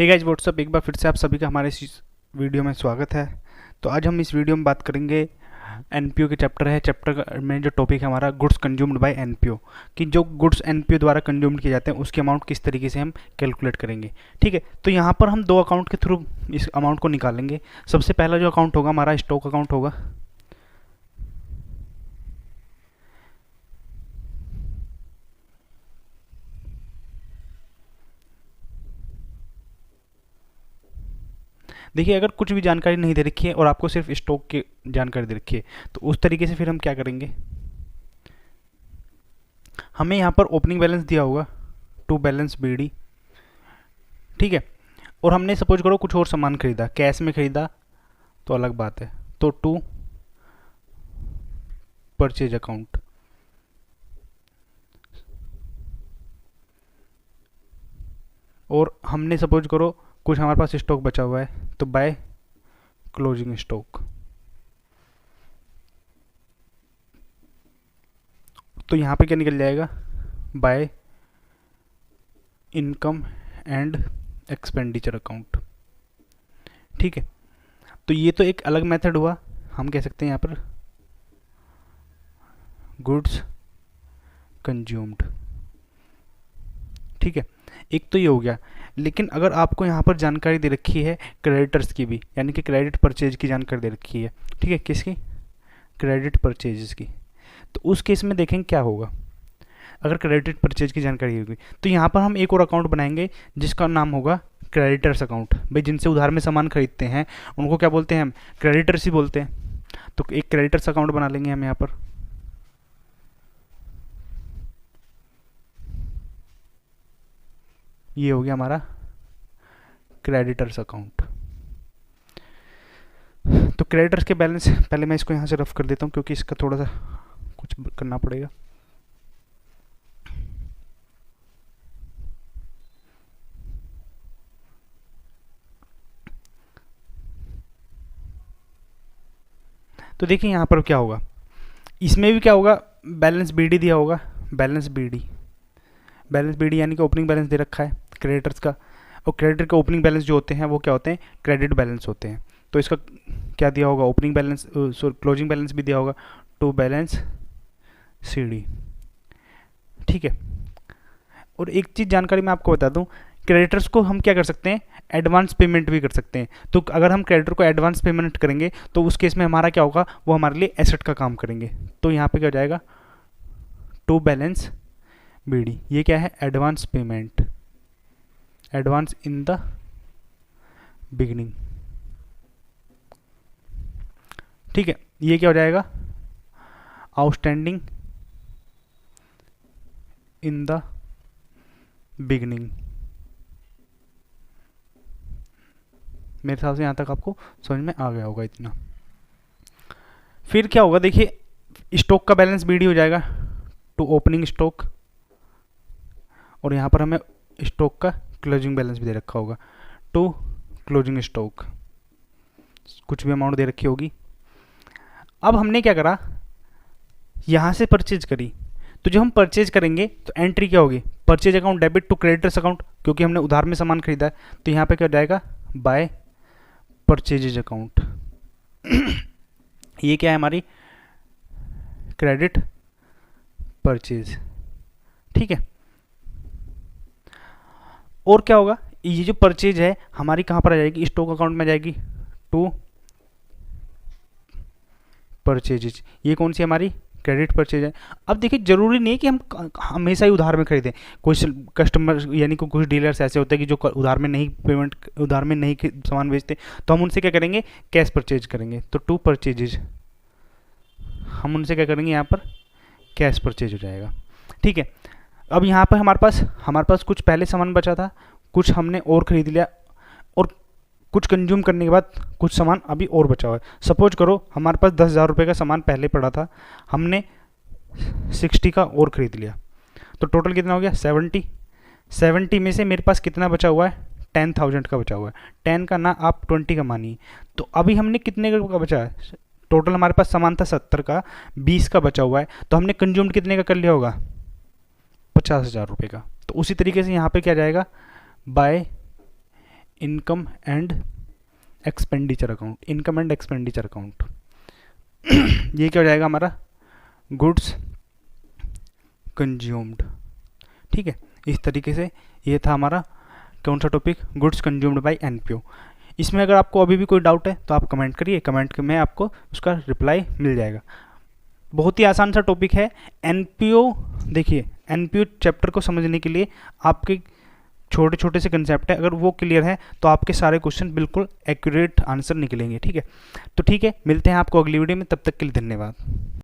Hey guys what's up, एक बार फिर से आप सभी का हमारे इस वीडियो में स्वागत है। तो आज हम इस वीडियो में बात करेंगे एनपीओ के चैप्टर में जो टॉपिक है हमारा गुड्स कंज्यूम्ड बाय एनपीओ, कि जो गुड्स एनपीओ द्वारा कंज्यूम्ड किए जाते हैं उसके अमाउंट किस तरीके से हम कैलकुलेट करेंगे। ठीक है, तो यहाँ पर हम दो अकाउंट के थ्रू इस अमाउंट को निकालेंगे। सबसे पहला जो अकाउंट होगा हमारा स्टॉक अकाउंट होगा। देखिए, अगर कुछ भी जानकारी नहीं दे रखी है और आपको सिर्फ स्टॉक की जानकारी दे रखी है तो उस तरीके से फिर हम क्या करेंगे, हमें यहाँ पर ओपनिंग बैलेंस दिया होगा टू बैलेंस बीडी। ठीक है, और हमने सपोज करो कुछ और सामान खरीदा, कैश में खरीदा तो अलग बात है, तो टू परचेज अकाउंट। और हमने सपोज करो कुछ हमारे पास स्टॉक बचा हुआ है तो बाय क्लोजिंग स्टॉक। तो यहाँ पे क्या निकल जाएगा, by income and expenditure account. ठीक है, तो ये तो एक अलग मेथड हुआ, हम कह सकते हैं यहाँ पर गुड्स कंज्यूम्ड। ठीक है, एक तो ये हो गया। लेकिन अगर आपको यहाँ पर जानकारी दे रखी है क्रेडिटर्स की भी, यानी कि क्रेडिट परचेज की जानकारी दे रखी है, ठीक है, किसकी, क्रेडिट परचेज की, तो उस केस में देखेंगे क्या होगा। अगर क्रेडिट परचेज की जानकारी होगी तो यहाँ पर हम एक और अकाउंट बनाएंगे जिसका नाम होगा क्रेडिटर्स अकाउंट। भाई जिनसे उधार में सामान खरीदते हैं उनको क्या बोलते हैं, हम क्रेडिटर्स ही बोलते हैं। तो एक क्रेडिटर्स अकाउंट बना लेंगे हम यहाँ पर। ये हो गया हमारा क्रेडिटर्स अकाउंट। तो क्रेडिटर्स के बैलेंस पहले मैं इसको यहाँ से रफ कर देता हूँ क्योंकि इसका थोड़ा सा कुछ करना पड़ेगा। तो देखिए यहाँ पर क्या होगा, इसमें भी क्या होगा, बैलेंस बीडी दिया होगा, बैलेंस बीडी यानी कि ओपनिंग बैलेंस दे रखा है क्रेडिटर्स का। और क्रेडिटर के ओपनिंग बैलेंस जो होते हैं वो क्या होते हैं, क्रेडिट बैलेंस होते हैं। तो इसका क्या दिया होगा, ओपनिंग बैलेंस, क्लोजिंग बैलेंस भी दिया होगा, टू बैलेंस सीडी। ठीक है, और एक चीज़ जानकारी मैं आपको बता दूं, क्रेडिटर्स को हम क्या कर सकते हैं, एडवांस पेमेंट भी कर सकते हैं। तो अगर हम क्रेडिटर को एडवांस पेमेंट करेंगे तो उस केस में हमारा क्या होगा, वो हमारे लिए एसेट का काम करेंगे। तो यहाँ पे क्या हो जाएगा, टू बैलेंस बीडी। ये क्या है, advance payment, advance in the beginning. ठीक है, ये क्या हो जाएगा, आउटस्टैंडिंग इन द बिगिनिंग। मेरे हिसाब से यहाँ तक आपको समझ में आ गया होगा इतना। फिर क्या होगा, देखिए स्टॉक का बैलेंस बीडी हो जाएगा टू ओपनिंग स्टॉक, और यहाँ पर हमें स्टॉक का क्लोजिंग बैलेंस भी दे रखा होगा टू क्लोजिंग स्टॉक, कुछ भी अमाउंट दे रखी होगी। अब हमने क्या करा, यहाँ से परचेज करी, तो जब हम परचेज करेंगे तो एंट्री क्या होगी, purchase account debit to creditors account, क्योंकि हमने उधार में सामान खरीदा है। तो यहाँ पे क्या हो जाएगा, बाय परचेजेज अकाउंट। ये क्या है, हमारी क्रेडिट परचेज। ठीक है, और क्या होगा, ये जो परचेज है हमारी कहाँ पर आ जाएगी, स्टॉक अकाउंट में जाएगी टू परचेजेज। ये कौन सी हमारी क्रेडिट परचेज है। अब देखिए जरूरी नहीं है कि हम हमेशा ही उधार में खरीदें, कुछ कस्टमर यानी कि कुछ डीलर्स ऐसे होते हैं कि जो उधार में नहीं सामान बेचते, तो हम उनसे क्या करेंगे, कैश परचेज करेंगे। तो टू परचेजेज, हम उनसे क्या करेंगे, यहाँ पर कैश परचेज हो जाएगा। ठीक है, अब यहाँ पर हमारे पास कुछ पहले सामान बचा था, कुछ हमने और खरीद लिया, और कुछ कंज्यूम करने के बाद कुछ सामान अभी और बचा हुआ है। सपोज करो हमारे पास 10,000 रुपये का सामान पहले पड़ा था, हमने 60 का और ख़रीद लिया, तो टोटल कितना हो गया, 70 में से मेरे पास कितना बचा हुआ है, 10,000 का बचा हुआ है। 10 का ना, आप 20 का मानिए। तो अभी हमने कितने का बचा है, टोटल हमारे पास सामान था 70 का, 20 का बचा हुआ है, तो हमने कंज्यूम्ड कितने का कर लिया होगा, 50,000 रुपये का। तो उसी तरीके से यहाँ पे क्या जाएगा, by income and expenditure account, income and expenditure account ये क्या हो जाएगा हमारा, गुड्स कंज्यूम्ड। ठीक है, इस तरीके से ये था हमारा कौन सा topic, goods consumed by NPO. इसमें अगर आपको अभी भी कोई डाउट है तो आप कमेंट करिए, कमेंट में आपको उसका रिप्लाई मिल जाएगा। बहुत ही आसान सा टॉपिक है एनपीओ। देखिए एनपीओ चैप्टर को समझने के लिए आपके छोटे छोटे से कंसेप्ट है, अगर वो क्लियर है तो आपके सारे क्वेश्चन बिल्कुल एक्यूरेट आंसर निकलेंगे। ठीक है, तो ठीक है, मिलते हैं आपको अगली वीडियो में, तब तक के लिए धन्यवाद।